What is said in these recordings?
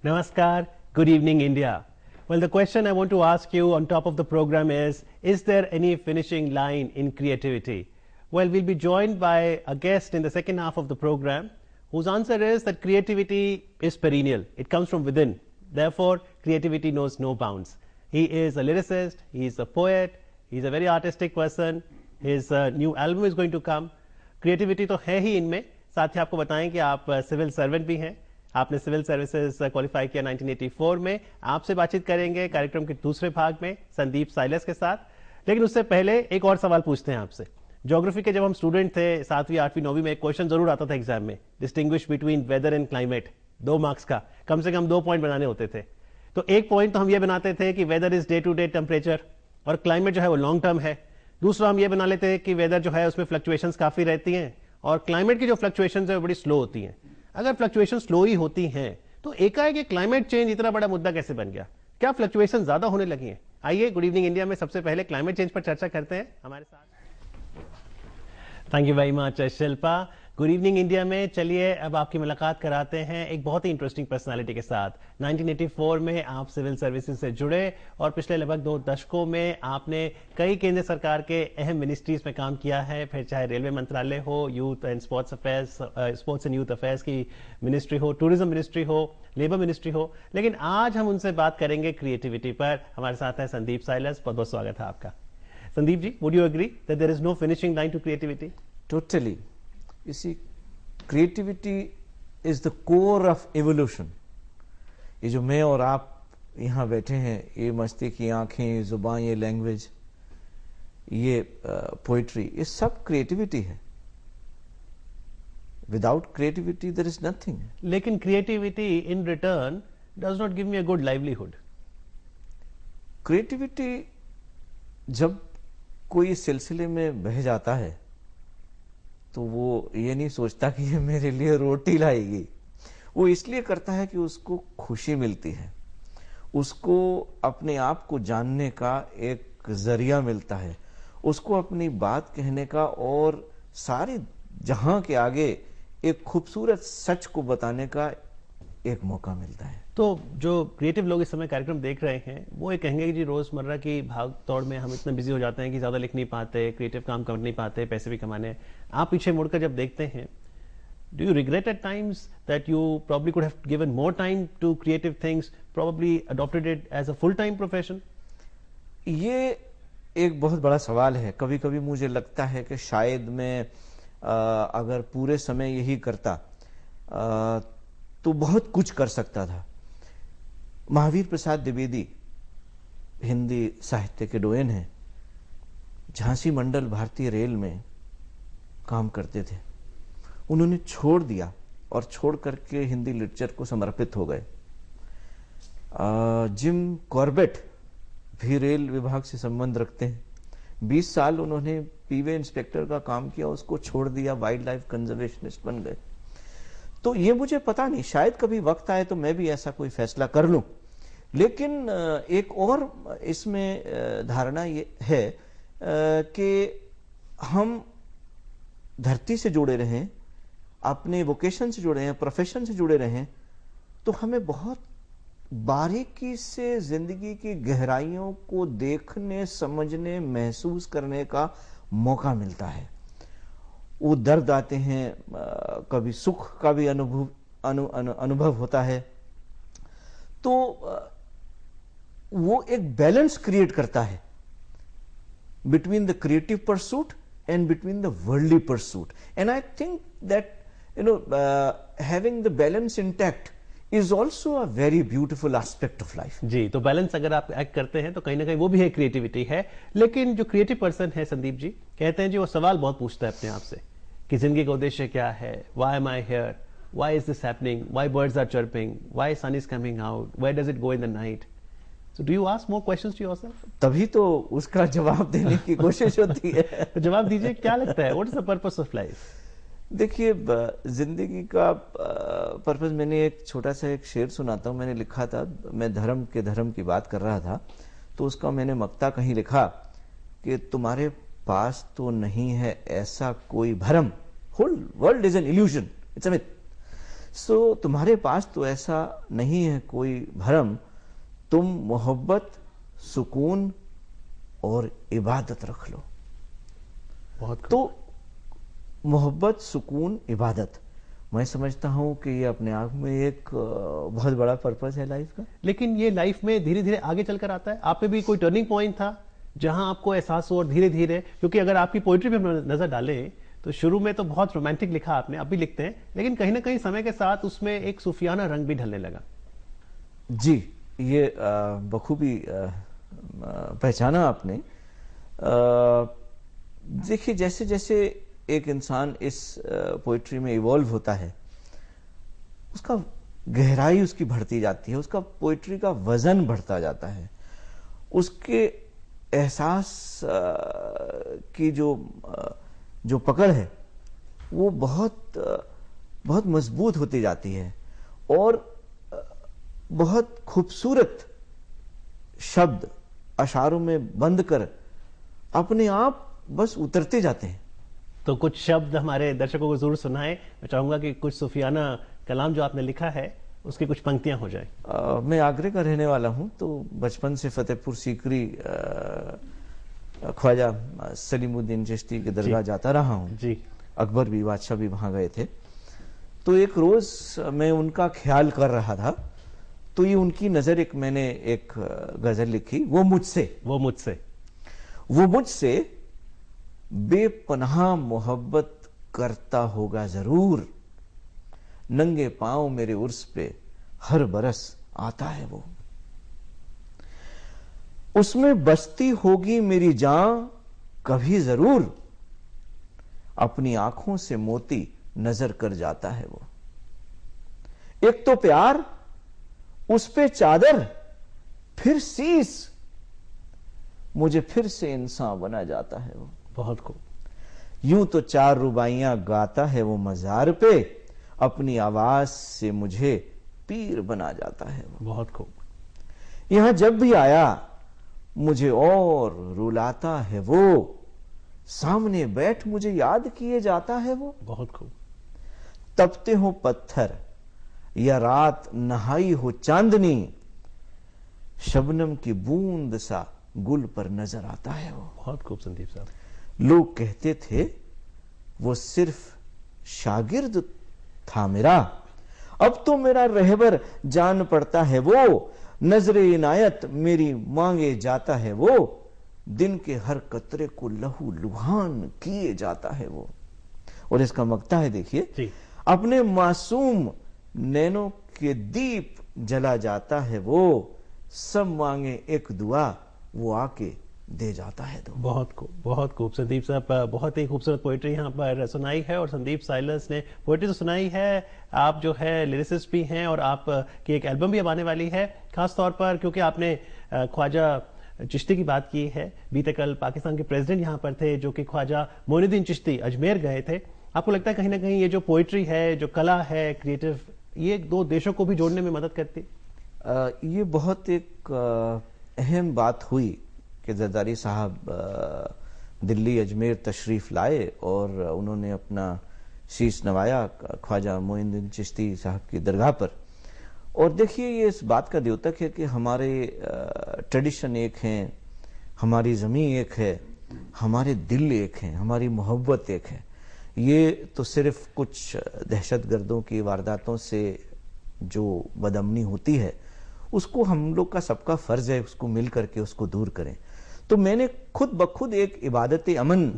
Namaskar. Good evening, India. Well, the question I want to ask you on top of the program is there any finishing line in creativity? Well, we'll be joined by a guest in the second half of the program whose answer is that creativity is perennial. It comes from within. Therefore, creativity knows no bounds. He is a lyricist, he is a poet, he is a very artistic person. His new album is going to come. Creativity तो है ही इनमें. साथ ही आपको बताएं कि आप civil servant भी हैं. आपने सिविल सर्विसेज क्वालिफाई किया 1984 में. आपसे बातचीत करेंगे कार्यक्रम के दूसरे भाग में संदीप साइलस के साथ. लेकिन उससे पहले एक और सवाल पूछते हैं आपसे. ज्योग्राफी के जब हम स्टूडेंट थे 7वीं 8वीं 9वीं में एक क्वेश्चन जरूर आता था एग्जाम में, distinguish between weather and climate. 2 marks का, कम से कम 2 पॉइंट बनाने होते थे. तो एक पॉइंट तो हम ये बनाते थे कि weather is day to day temperature और क्लाइमेट जो है वो लॉन्ग टर्म है. दूसरा हम ये बना लेते हैं कि वेदर जो है उसमें फ्लक्चुएशंस काफी रहती हैं और क्लाइमेट की जो फ्लक्चुएशंस है वो बड़ी स्लो होती हैं. अगर फ्लक्चुएशन स्लो ही होती हैं तो एकाएक क्लाइमेट चेंज इतना बड़ा मुद्दा कैसे बन गया? क्या फ्लक्चुएशन ज्यादा होने लगी हैं? आइए गुड इवनिंग इंडिया में सबसे पहले क्लाइमेट चेंज पर चर्चा करते हैं हमारे साथ. Thank you very much Shilpa. Good evening India में चलिए अब आपकी मुलाकात कराते हैं एक बहुत ही इंटरेस्टिंग पर्सनालिटी के साथ. 1984 में आप सिविल सर्विसेज से जुड़े और पिछले लगभग 2 दशकों में आपने कई केंद्र सरकार के अहम मिनिस्ट्रीज में काम किया है. फिर चाहे रेलवे मंत्रालय हो, youth and sports affairs, sports and youth affairs की मिनिस्ट्री हो, टूरिज्म मिनिस्ट्री हो, लेबर मिनिस्ट्री हो. लेकिन आज हम उनसे बात करेंगे क्रिएटिविटी पर. हमारे साथ है संदीप साइलस. बहुत बहुत स्वागत है आपका. Sandeep ji, would you agree that there is no finishing line to creativity? Totally. You see, creativity is the core of evolution. ये जो मैं और आप यहाँ बैठे हैं, ये मस्ती की आंखें, ये जुबान, ये लैंग्वेज, ये पोइट्री, ये सब क्रिएटिविटी है. Without creativity there is nothing. लेकिन creativity in return does not give me a good livelihood. Creativity जब कोई सिलसिले में बह जाता है तो वो ये नहीं सोचता कि ये मेरे लिए रोटी लाएगी. वो इसलिए करता है कि उसको खुशी मिलती है, उसको अपने आप को जानने का एक जरिया मिलता है, उसको अपनी बात कहने का और सारे जहां के आगे एक खूबसूरत सच को बताने का एक मौका मिलता है. तो जो क्रिएटिव लोग इस समय कार्यक्रम देख रहे हैं वो ये कहेंगे कि जी रोजमर्रा की भाग दौड़ में हम इतने बिजी हो जाते हैं कि ज्यादा लिख नहीं पाते, क्रिएटिव काम कर नहीं पाते, पैसे भी कमाने. आप पीछे मुड़कर जब देखते हैं, do you regret at times that you probably could have given more time to creative things, probably adopted it as a full time profession? ये एक बहुत बड़ा सवाल है. कभी कभी मुझे लगता है कि शायद मैं अगर पूरे समय यही करता तो बहुत कुछ कर सकता था. महावीर प्रसाद द्विवेदी हिंदी साहित्य के डोयन हैं. झांसी मंडल भारतीय रेल में काम करते थे. उन्होंने छोड़ दिया और छोड़ करके हिंदी लिटरेचर को समर्पित हो गए. जिम कॉर्बेट भी रेल विभाग से संबंध रखते हैं. 20 साल उन्होंने पीवे इंस्पेक्टर का काम किया, उसको छोड़ दिया, वाइल्ड लाइफ कंजर्वेशनिस्ट बन गए. तो ये मुझे पता नहीं, शायद कभी वक्त आए तो मैं भी ऐसा कोई फैसला कर लूं. लेकिन एक और इसमें धारणा ये है कि हम धरती से जुड़े रहें, अपने वोकेशन से जुड़े हैं, प्रोफेशन से जुड़े रहें, तो हमें बहुत बारीकी से जिंदगी की गहराइयों को देखने, समझने, महसूस करने का मौका मिलता है. वो दर्द आते हैं, कभी सुख का भी अनुभव होता है. तो वो एक बैलेंस क्रिएट करता है between the creative pursuit and between the worldly pursuit. And I think that having the balance intact is also a very beautiful aspect of life. जी, तो बैलेंस अगर आप एक्ट करते हैं तो कहीं ना कहीं वो भी है क्रिएटिविटी है. लेकिन जो क्रिएटिव पर्सन है संदीप जी, कहते हैं जी वो सवाल बहुत पूछता है अपने आप से कि जिंदगी का उद्देश्य क्या है, why am I here, why is this happening, why birds are chirping, why sun is coming out, where does it go in the night. So do you ask more questions to yourself? तभी तो उसका जवाब देने की कोशिश होती है. तो जवाब दीजिए, क्या लगता है what is the purpose of life? देखिए, जिंदगी का पर्पस, मैंने एक छोटा सा एक शेर सुनाता हूं. मैंने लिखा था, मैं धर्म की बात कर रहा था, तो उसका मैंने मक्ता कहीं लिखा कि तुम्हारे पास तो नहीं है ऐसा कोई भरम, whole world is an illusion, it's a myth. So तुम्हारे पास तो ऐसा नहीं है कोई भरम, तुम मोहब्बत, सुकून और इबादत रख लो। बहुत खूब। तो मोहब्बत, सुकून, इबादत, मैं समझता हूं कि ये अपने आप में एक बहुत बड़ा पर्पस है लाइफ का। लेकिन ये लाइफ में धीरे धीरे आगे चलकर आता है। आप पे भी कोई टर्निंग पॉइंट था जहां आपको एहसास हो और धीरे धीरे, क्योंकि अगर आपकी पोइट्री पे हम नजर डालें तो शुरू में तो बहुत रोमांटिक लिखा आपने, अब भी लिखते हैं, लेकिन कहीं ना कहीं समय के साथ उसमें एक सूफियाना रंग भी ढलने लगा। जी, ये बखूबी पहचाना आपने। देखिए, जैसे जैसे एक इंसान इस पोइट्री में इवॉल्व होता है, उसका गहराई उसकी बढ़ती जाती है, उसका पोइट्री का वजन बढ़ता जाता है, उसके एहसास की जो पकड़ है वो बहुत मजबूत होती जाती है और बहुत खूबसूरत शब्द अशारों में बंद कर अपने आप बस उतरते जाते हैं। तो कुछ शब्द हमारे दर्शकों को जरूर सुनाएं। मैं चाहूंगा कि कुछ सूफियाना कलाम जो आपने लिखा है उसकी कुछ पंक्तियां हो जाए। मैं आगरे का रहने वाला हूं, तो बचपन से फतेहपुर सीकरी ख्वाजा सलीमुद्दीन चिश्ती की दरगाह जाता रहा हूं जी। अकबर भी, बादशाह भी वहां गए थे। तो एक रोज मैं उनका ख्याल कर रहा था, तो ये उनकी नजर मैंने एक गजल लिखी, वो मुझसे बेपनाह मोहब्बत करता होगा जरूर, नंगे पांव मेरे उर्स पे हर बरस आता है वो, उसमें बसती होगी मेरी जान कभी जरूर, अपनी आंखों से मोती नजर कर जाता है वो, एक तो प्यार उस पे चादर फिर शीस, मुझे फिर से इंसान बना जाता है वो। बहुत खूब। यूं तो 4 रुबाइयां गाता है वो मजार पे, अपनी आवाज से मुझे पीर बना जाता है वो। बहुत खूब। यहां जब भी आया मुझे और रुलाता है वो, सामने बैठ मुझे याद किए जाता है वो। बहुत खूब। तपते हो पत्थर या रात नहाई हो चांदनी, शबनम की बूंद सा गुल पर नजर आता है वो। बहुत खूब संदीप साहब। लोग कहते थे वो सिर्फ शागिर्द था मेरा, अब तो मेरा रहबर जान पड़ता है वो, नजरे इनायत मेरी मांगे जाता है वो, दिन के हर कतरे को लहू लुहान किए जाता है वो। और इसका मक्ता है, देखिए, अपने मासूम नैनों के दीप जला जाता है वो, सब मांगे एक दुआ वो आके दे जाता है तो। बहुत खूब संदीप साहब, बहुत ही खूबसूरत पोइट्री यहाँ पर सुनाई है। और संदीप साइलस ने पोइट्री तो सुनाई है, आप जो है लिरिसिस्ट भी हैं और आप की एक एल्बम भी अब आने वाली है, खास तौर पर क्योंकि आपने ख्वाजा चिश्ती की बात की है। बीते कल पाकिस्तान के प्रेसिडेंट यहाँ पर थे जो कि ख्वाजा मोइनुद्दीन चिश्ती अजमेर गए थे। आपको लगता है कहीं ना कहीं ये जो पोइट्री है, जो कला है, क्रिएटिव, ये 2 देशों को भी जोड़ने में मदद करती? ये बहुत एक अहम बात हुई कि जरदारी साहब दिल्ली अजमेर तशरीफ लाए और उन्होंने अपना शीश नवाया ख्वाजा मोइनुद्दीन चिश्ती साहब की दरगाह पर। और देखिए, ये इस बात का द्योतक है कि हमारे ट्रेडिशन एक हैं, हमारी ज़मीं एक है, हमारे दिल एक हैं, हमारी मोहब्बत एक है। ये तो सिर्फ कुछ दहशतगर्दों की वारदातों से जो बदअमनी होती है उसको हम लोग का सबका फर्ज है उसको मिल करके उसको दूर करें। तो मैंने खुद ब खुद एक इबादत अमन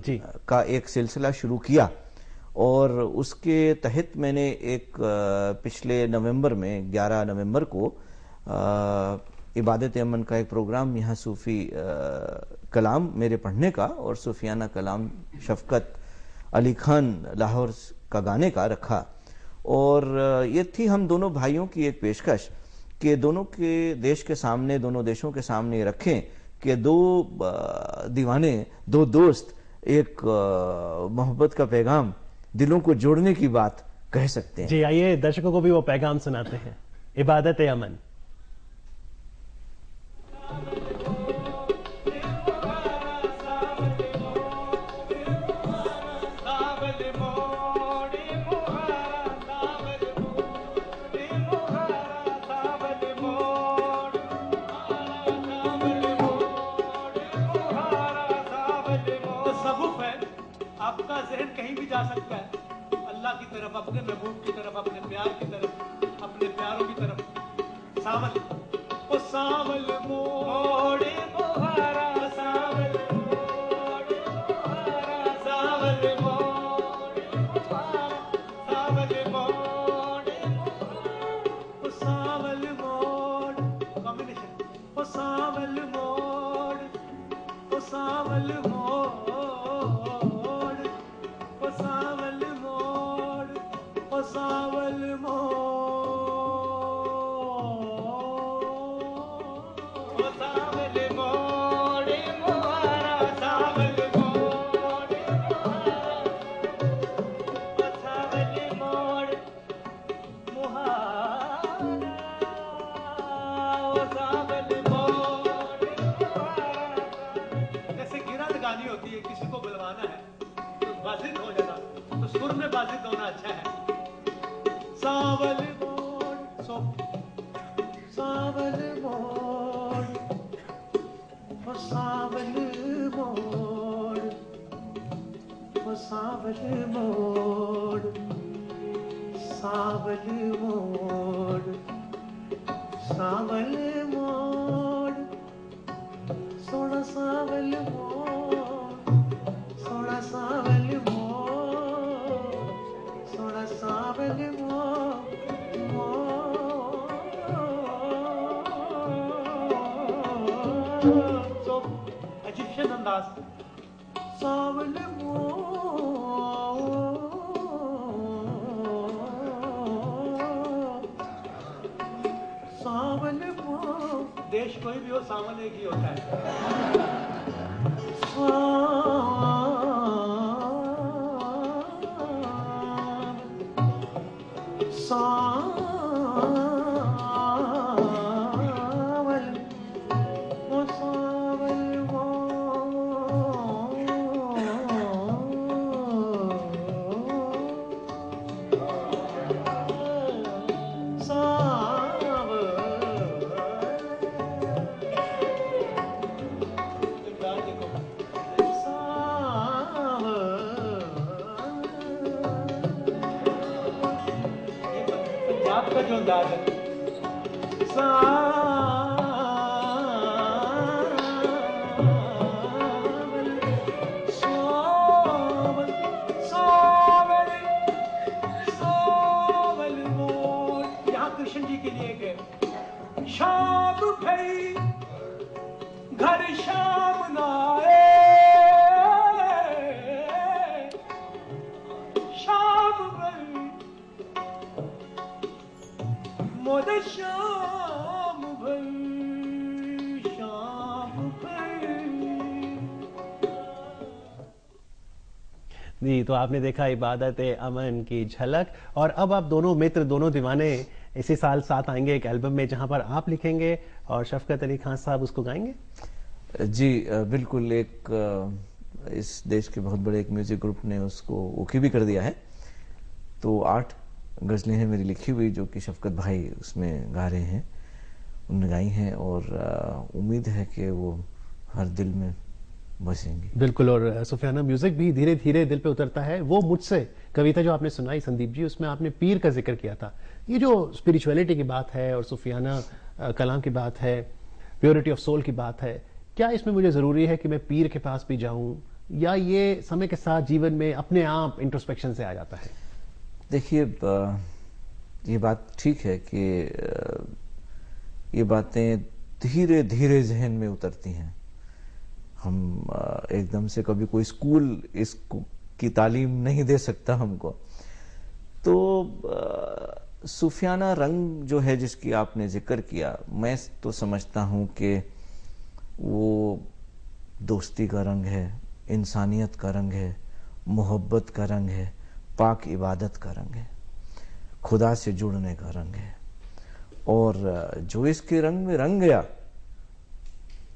का एक सिलसिला शुरू किया और उसके तहत मैंने एक पिछले नवंबर में 11 नवंबर को इबादत अमन का एक प्रोग्राम यहाँ सूफी कलाम मेरे पढ़ने का और सूफियाना कलाम शफकत अली खान लाहौर का गाने का रखा। और ये थी हम दोनों भाइयों की एक पेशकश कि दोनों के देश के सामने, दोनों देशों के सामने रखें कि 2 दीवाने, 2 दोस्त एक मोहब्बत का पैगाम, दिलों को जोड़ने की बात कह सकते हैं। जी, आइए दर्शकों को भी वो पैगाम सुनाते हैं। इबादत अमन। जहन कहीं भी जा सकता है, अल्लाह की तरफ, अपने महबूब की तरफ, अपने प्यार की तरफ, अपने प्यारों की तरफ। सावल, ओ सावल मोड़े मोहारा, सावल मोड़े मोहारा, सावल मोड़े मोहारा, सावल मोड़े मोहारा, ओ सावल मोड़, कॉम्बिनेशन, ओ सावल मोड़, ओ सावल मोड़, ओ सावल मोड़, ओ सावल मोड़, ओ सावल मोड़े मोहारा, सावल मोड़े मोहारा, ओ सावल मोड़ मोहारा, ओ सावल मोड़े मोहारा। जैसे गिरद गानी होती है, किसी को बुलवाना है तो बाजिद हो जाना, तो सुर में बाजिद होना अच्छा है। सावल मोड़, सावल मोड़, ओ सावल मोड़, ओ सावल मोड़, सावल मोड़, सावल मोड़, सोना सावल मोड़, सोना सावल मोड़, सोना सावल मोड़, तो इजिप्शियन अंदाज, सावल मोड़, सावल मोड़। देश कोई भी हो, सावन एक ही होता है। सावल, ओ सावल पंजाब का जो अंदाज है, सावल, सावल, सावल, सावल मोड़। यहाँ कृष्ण जी के लिए गए, शाम भई घर शाम नाए, शाम भई मोद शाम भई, शाम भई। जी, तो आपने देखा इबादत अमन की झलक, और अब आप दोनों मित्र, दोनों दीवाने इसी साल साथ आएंगे एक एल्बम में, जहां पर आप लिखेंगे और शफकत अली खान साहब उसको गाएंगे। जी बिल्कुल, एक इस देश के बहुत बड़े एक म्यूजिक ग्रुप ने उसको ओके भी कर दिया है। तो 8 गजलें हैं मेरी लिखी हुई, जो कि शफकत भाई उसमें गा रहे हैं, उन्होंने गाई हैं, और उम्मीद है कि वो हर दिल में बसेंगी। बिल्कुल, और सुफियाना, म्यूजिक भी धीरे धीरे दिल पे उतरता है। वो मुझसे कविता जो आपने सुनाई संदीप जी, उसमें आपने पीर का जिक्र किया था। ये जो स्पिरिचुअलिटी की बात है और सुफियाना कलाम की बात है, प्योरिटी ऑफ सोल की बात है, क्या इसमें मुझे जरूरी है कि मैं पीर के पास भी जाऊं, या ये समय के साथ जीवन में अपने आप इंट्रोस्पेक्शन से आ जाता है? देखिए, ये बात ठीक है कि ये बातें धीरे धीरे जहन में उतरती हैं। हम एकदम से कभी कोई स्कूल की तालीम नहीं दे सकता हमको। तो सूफियाना रंग जो है जिसकी आपने जिक्र किया, मैं तो समझता हूं कि वो दोस्ती का रंग है, इंसानियत का रंग है, मोहब्बत का रंग है, पाक इबादत का रंग है, खुदा से जुड़ने का रंग है। और जो इसके रंग में रंग गया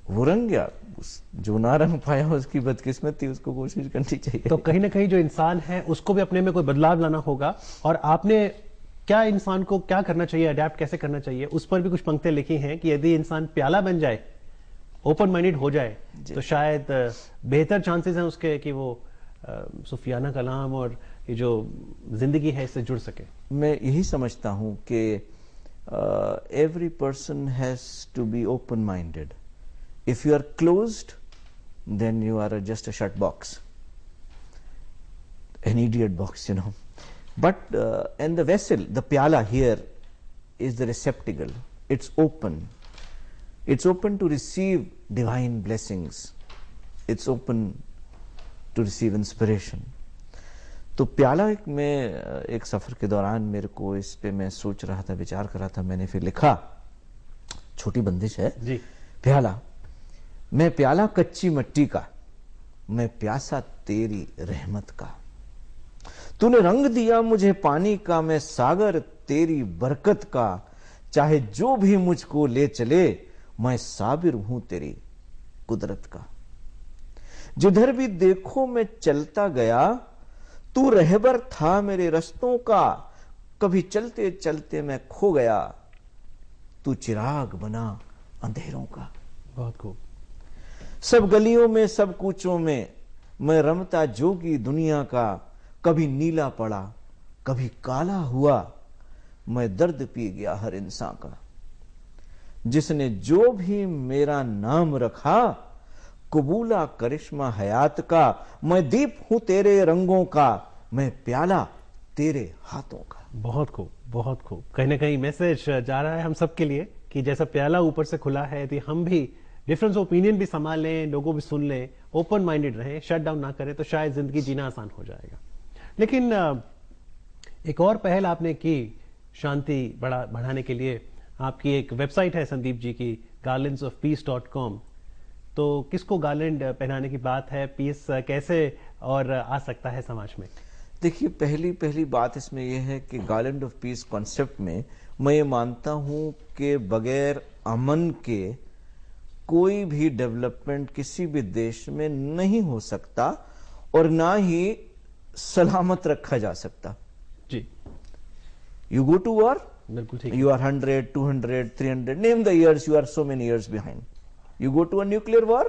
वो रंग गया, जो ना रंग पाया उसकी बदकिस्मती, उसको कोशिश करनी चाहिए। तो कहीं ना कहीं जो इंसान है उसको भी अपने में कोई बदलाव लाना होगा, और आपने क्या इंसान को क्या करना चाहिए, अडेप्ट कैसे करना चाहिए, उस पर भी कुछ पंक्तियां लिखी हैं कि यदि इंसान प्याला बन जाए, ओपन माइंडेड हो जाए, तो शायद बेहतर चांसेस हैं उसके कि वो सुफियाना कलाम और ये जो जिंदगी है इससे जुड़ सके? मैं यही समझता हूं कि every person has to be open minded. If you are closed, then you are just a shut box, an idiot box, you know. But and the vessel, the pyala here is the receptacle. It's open. It's open to receive divine blessings. It's open to receive inspiration. तो प्याला में एक सफर के दौरान मेरे को इस पे मैं सोच रहा था, विचार कर रहा था, मैंने फिर लिखा, छोटी बंदिश है जी। प्याला, मैं प्याला कच्ची मिट्टी का, मैं प्यासा तेरी रहमत का, तूने रंग दिया मुझे पानी का, मैं सागर तेरी बरकत का, चाहे जो भी मुझको ले चले, मैं साबिर हूं तेरी कुदरत का, जिधर भी देखो मैं चलता गया, तू रहबर था मेरे रस्तों का, कभी चलते चलते मैं खो गया, तू चिराग बना अंधेरों का। बहुत खूब। सब गलियों में सब कूचों में मैं रमता जोगी दुनिया का, कभी नीला पड़ा कभी काला हुआ, मैं दर्द पी गया हर इंसान का, जिसने जो भी मेरा नाम रखा, कबूला करिश्मा हयात का, मैं दीप हूं तेरे रंगों का, मैं प्याला तेरे हाथों का। बहुत खूब, बहुत खूब। कहीं ना कहीं मैसेज जा रहा है हम सब के लिए कि जैसा प्याला ऊपर से खुला है, तो हम भी डिफरेंस ओपिनियन भी संभाल लें, लोगों भी सुन लें, ओपन माइंडेड रहें, शट डाउन ना करें, तो शायद जिंदगी जीना आसान हो जाएगा। लेकिन एक और पहल आपने की शांति बढ़ाने के लिए, आपकी एक वेबसाइट है संदीप जी की, garlandsofpeace.com। तो किसको गार्लैंड पहनाने की बात है, पीस कैसे और आ सकता है समाज में? देखिए, पहली बात इसमें यह है कि गार्लैंड ऑफ पीस कॉन्सेप्ट में मैं ये मानता हूं कि बगैर अमन के कोई भी डेवलपमेंट किसी भी देश में नहीं हो सकता और ना ही सलामत रखा जा सकता। जी। यू गो टू वॉर, बिल्कुल ठीक, you are 100, 200, 300, name the years, you are so many years behind. You go to a nuclear war,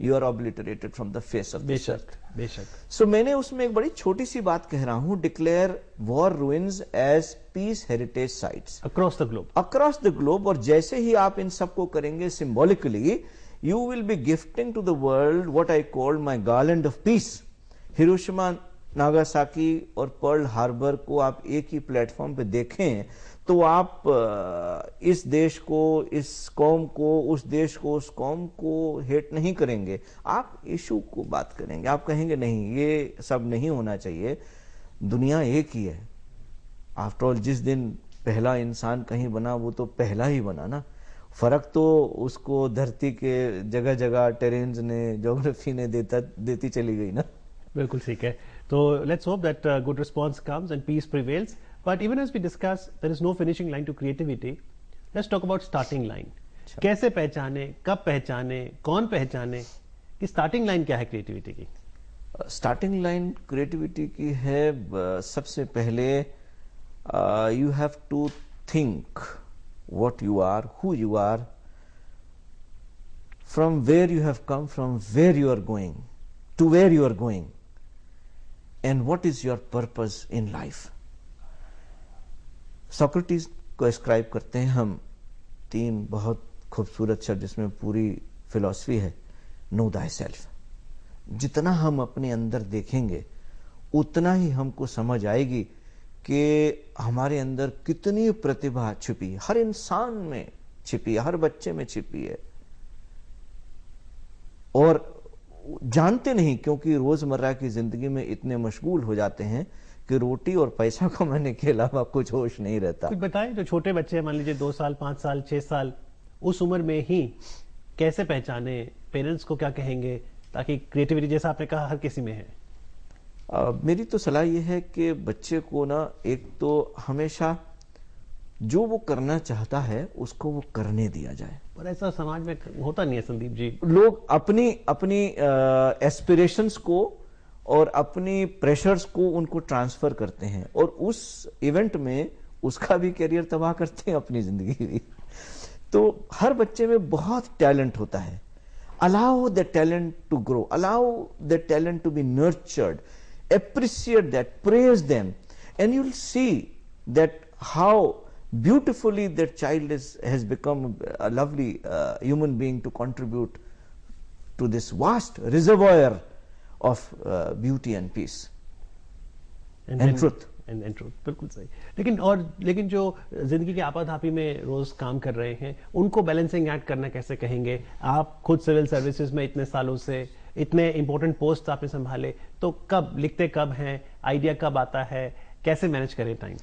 you are obliterated from the face of this earth. बेशक। So मैंने उसमें एक बड़ी छोटी सी बात कह रहा हूं, declare war ruins as peace heritage sites across the globe. Across the globe। और जैसे ही आप इन सबको करेंगे symbolically, you will be gifting to the world what I call my garland of peace। Hiroshima, Nagasaki और पर्ल हार्बर को आप एक ही platform पे देखें तो आप इस देश को, इस कौम को, उस देश को, उस कौम को हेट नहीं करेंगे, आप इशू को बात करेंगे। आप कहेंगे नहीं, ये सब नहीं होना चाहिए, दुनिया एक ही है। आफ्टर ऑल, जिस दिन पहला इंसान कहीं बना वो तो पहला ही बना ना, फर्क तो उसको धरती के जगह जगह टेरेन्स ने, ज्योग्राफी ने देती चली गई ना। बिल्कुल ठीक है। तो let's hope that good response comes and peace prevails. But even as we discuss, there is no finishing line to creativity. Let's talk about starting line. कैसे पहचाने, कब पहचाने, कौन पहचाने, कि स्टार्टिंग लाइन क्या है क्रिएटिविटी की? स्टार्टिंग लाइन क्रिएटिविटी की है, सबसे पहले you have to think what you are, who you are, from where you have come, from where you are going, to where you are going, and what is your purpose in life। Socrates को ascribe करते हैं हम 3 बहुत खूबसूरत शब्द, जिसमें पूरी philosophy है, नो दाई सेल्फ। जितना हम अपने अंदर देखेंगे उतना ही हमको समझ आएगी कि हमारे अंदर कितनी प्रतिभा छिपी है, हर इंसान में छिपी है, हर बच्चे में छिपी है, और जानते नहीं, क्योंकि रोजमर्रा की जिंदगी में इतने मशगूल हो जाते हैं कि रोटी और पैसा कमाने के अलावा कुछ होश नहीं रहता। कुछ बताएं, जो छोटे बच्चे हैं, मान लीजिए 2 साल, 5 साल, 6 साल, उस उम्र में ही कैसे पहचाने, पेरेंट्स को क्या कहेंगे, ताकि क्रिएटिविटी, जैसा आपने कहा, हर किसी में है? मेरी तो सलाह यह है कि बच्चे को ना, एक तो हमेशा जो वो करना चाहता है उसको वो करने दिया जाए। पर ऐसा समाज में होता नहीं है संदीप जी। लोग अपनी एस्पिरेशंस को और अपनी प्रेशर्स को उनको ट्रांसफर करते हैं, और उस इवेंट में उसका भी करियर तबाह करते हैं, अपनी जिंदगी भी। तो हर बच्चे में बहुत टैलेंट होता है। Allow the talent to grow, allow the talent to be nurtured, appreciate that, praise them, and you'll see that how beautifully that child has become a lovely human being to contribute to this vast reservoir of beauty and peace and truth. And truth, बिल्कुल सही। लेकिन जो जिंदगी के आपाधापी में रोज काम कर रहे हैं, उनको बैलेंसिंग एक्ट करना कैसे कहेंगे? आप खुद सिविल सर्विसेज में इतने सालों से इतने इंपॉर्टेंट पोस्ट आपने संभाले, तो कब लिखते, कब हैं, आइडिया कब आता है, कैसे मैनेज करें टाइम?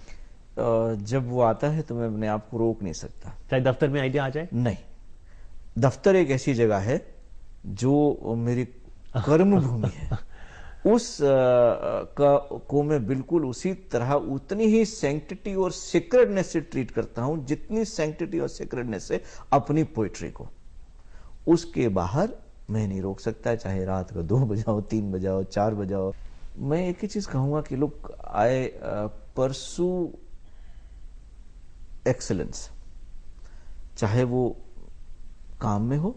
जब वो आता है तो मैं अपने आप को रोक नहीं सकता। चाहे दफ्तर में आइडिया आ जाए? नहीं, दफ्तर एक ऐसी जगह है जो मेरी कर्म भूमि है। उस को मैं बिल्कुल उसी तरह उतनी ही सैंक्टिटी और सीक्रेटनेस से ट्रीट करता हूं जितनी सैंक्टिटी और सीक्रेटनेस से अपनी पोइट्री को। उसके बाहर मैं नहीं रोक सकता, चाहे रात को 2 बजाओ, 3 बजाओ, 4 बजाओ। मैं एक ही चीज कहूंगा कि लोग आए परसू एक्सेलेंस, चाहे वो काम में हो,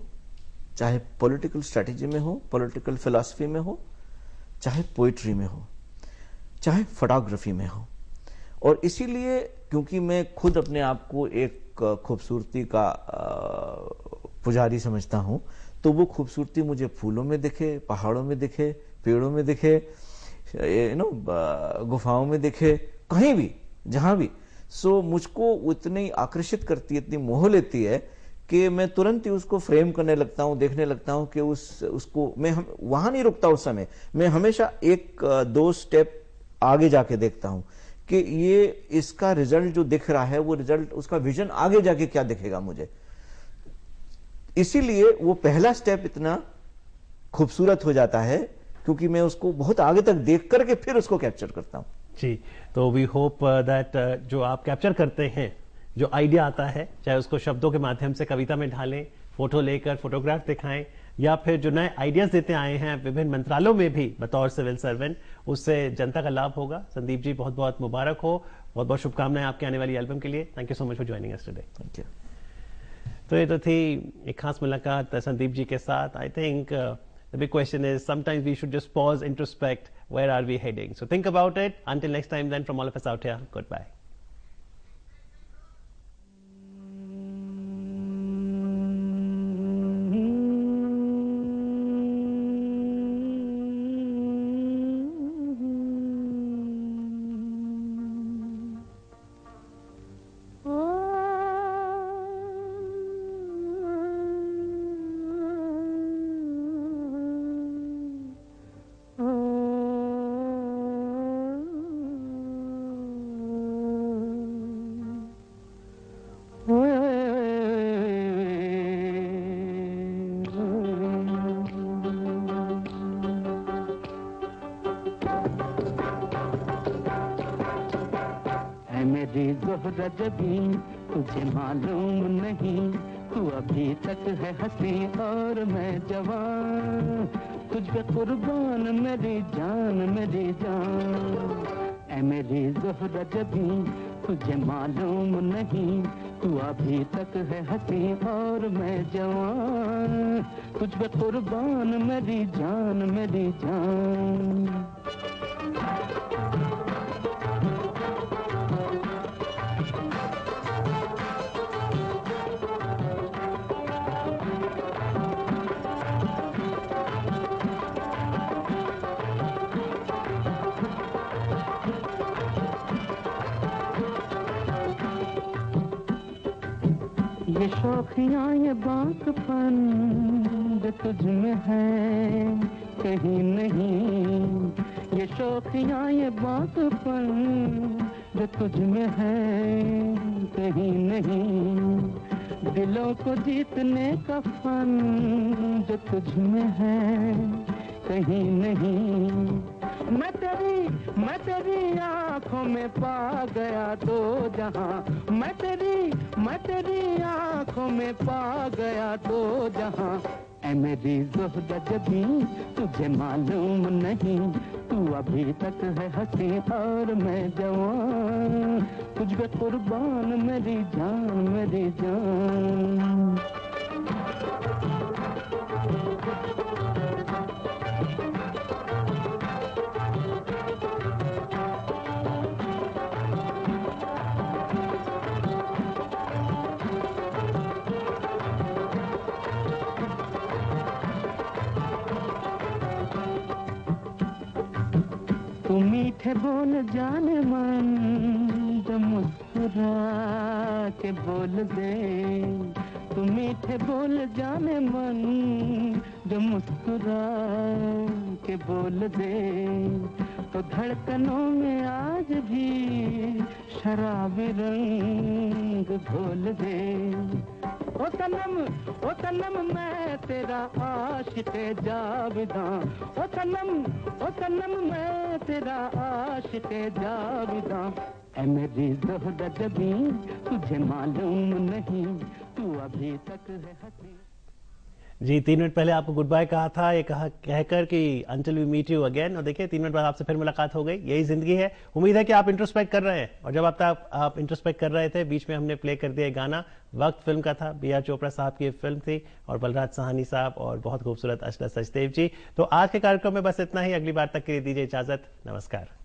चाहे पॉलिटिकल स्ट्रेटेजी में हो, पॉलिटिकल फिलॉसफी में हो, चाहे पोइट्री में हो, चाहे फोटोग्राफी में हो। और इसीलिए क्योंकि मैं खुद अपने आप को एक खूबसूरती का पुजारी समझता हूं, तो वो खूबसूरती मुझे फूलों में दिखे, पहाड़ों में दिखे, पेड़ों में दिखे, गुफाओं में दिखे, कहीं भी, जहां भी। सो मुझको उतनी आकर्षित करती है, इतनी मोह लेती है कि मैं तुरंत ही उसको फ्रेम करने लगता हूं, देखने लगता हूं कि उसको मैं वहां नहीं रुकता। उस समय मैं हमेशा 1-2 स्टेप आगे जाके देखता हूं कि ये इसका रिजल्ट जो दिख रहा है, वो रिजल्ट, उसका विजन आगे जाके क्या दिखेगा मुझे। इसीलिए वो पहला स्टेप इतना खूबसूरत हो जाता है क्योंकि मैं उसको बहुत आगे तक देख करके फिर उसको कैप्चर करता हूं। जी, तो वी होप दैट जो आप कैप्चर करते हैं, जो आइडिया आता है, चाहे उसको शब्दों के माध्यम से कविता में ढालें, फोटो लेकर फोटोग्राफ दिखाएं, या फिर जो नए आइडियाज देते आए हैं विभिन्न मंत्रालयों में भी बतौर सिविल सर्वेंट, उससे जनता का लाभ होगा। संदीप जी, बहुत बहुत मुबारक हो, बहुत बहुत शुभकामनाएं आपके आने वाली एल्बम के लिए। Thank you so much for joining us today. Thank you. तो ये तो थी एक खास मुलाकात संदीप जी के साथ। I think the big question is sometimes we should just pause, introspect, where are we heading? So think about it. Until next time then, from all of us out here, goodbye. जबी तुझे मालूम नहीं, तू अभी तक है हंसी और मैं जवान, तुझ पे कुर्बान मेरी जान, मेरी जान। ऐ मेरी ज़ोहरा जबी तुझे मालूम नहीं, तू अभी तक है हंसी और मैं जवान, तुझ पे कुर्बान मेरी जान, मेरी जान। ये शौखियाँ ये बातपन जो तुझ में है कहीं नहीं, ये शौखियाँ ये बातपन जो तुझ में है कहीं नहीं, दिलों को जीतने का फन जो तुझ में है कहीं नहीं। मैं तेरी आँखों में पा गया दो जहां, मैं तेरी आँखों में पा गया दो जहां। ऐ मेरी ज़ोहरा जबी तुझे मालूम नहीं, तू अभी तक है हंसी और मैं जवान, तुझ पे कुर्बान मेरी जान, मेरी जान। मीठे बोल जाने मन, जो मुस्कुरा के बोल दे, तू मीठे बोल जाने मन, जो मुस्कुरा के बोल दे, तो धड़कनों में आज भी शराबी रंग घोल दे। ओ सनम मैं तेरा आशिक़े जाविदां, ओ सनम मैं तेरा आशिक़े जाविदां। ऐ मेरी ज़ोहरा जबीं तुझे मालूम नहीं, तू अभी तक है हसीं। जी 3 मिनट पहले आपको गुड बाय कहा था, ये कहकर कि until we meet you again, और देखिए 3 मिनट बाद आपसे फिर मुलाकात हो गई। यही जिंदगी है। उम्मीद है कि आप इंट्रोस्पेक्ट कर रहे हैं, और जब आप इंट्रोस्पेक्ट कर रहे थे, बीच में हमने प्ले कर दिया गाना, वक्त फिल्म का था, बी आर चोपड़ा साहब की फिल्म थी, और बलराज साहनी साहब और बहुत खूबसूरत अशरफ सचदेव जी। तो आज के कार्यक्रम में बस इतना ही। अगली बार तक के लिए दीजिए इजाजत। नमस्कार।